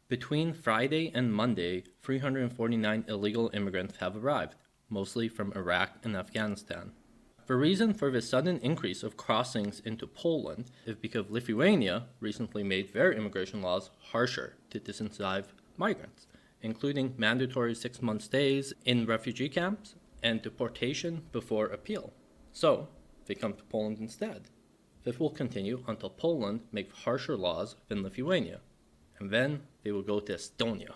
Between Friday and Monday, 349 illegal immigrants have arrived, mostly from Iraq and Afghanistan. The reason for the sudden increase of crossings into Poland is because Lithuania recently made their immigration laws harsher to disincentivize migrants, including mandatory 6-month stays in refugee camps and deportation before appeal. So, they come to Poland instead. This will continue until Poland makes harsher laws than Lithuania, and then they will go to Estonia.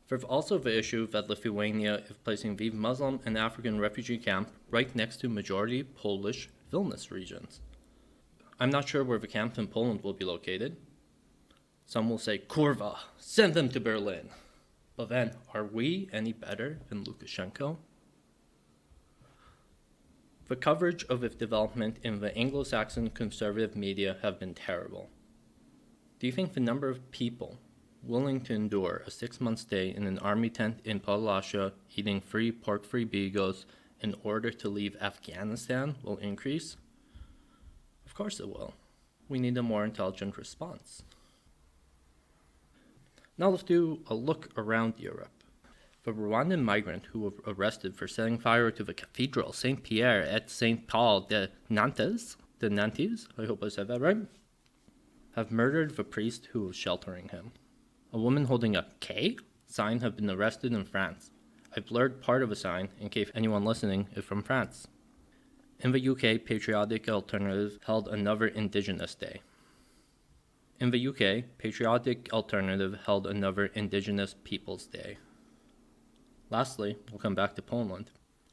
There's also the issue that Lithuania is placing these Muslim and African refugee camps right next to majority Polish Vilnius regions. I'm not sure where the camps in Poland will be located. Some will say, Kurva, send them to Berlin. But then, are we any better than Lukashenko? The coverage of its development in the Anglo-Saxon conservative media have been terrible. Do you think the number of people willing to endure a 6-month stay in an army tent in Podlaskia eating free pork-free bigos in order to leave Afghanistan will increase? Of course it will. We need a more intelligent response. Now let's do a look around Europe. The Rwandan migrant who was arrested for setting fire to the Cathedral Saint Pierre et Saint Paul de Nantes, I hope I said that right, have murdered the priest who was sheltering him. A woman holding a K sign have been arrested in France. I blurred part of a sign in case anyone listening is from France. In the UK, Patriotic Alternative held another Indigenous Day. Indigenous Peoples Day. Lastly, we'll come back to Poland.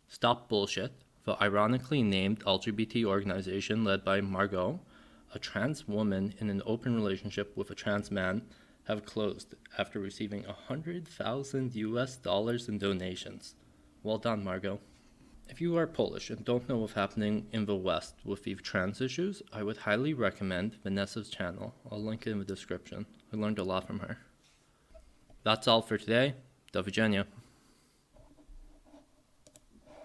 Stop Bullshit, the ironically named LGBT organization led by Margot, a trans woman in an open relationship with a trans man, have closed after receiving $100,000 in donations. Well done, Margot. If you are Polish and don't know what's happening in the West with these trans issues, I would highly recommend Vanessa's channel. I'll link it in the description. I learned a lot from her. That's all for today. Do widzenia.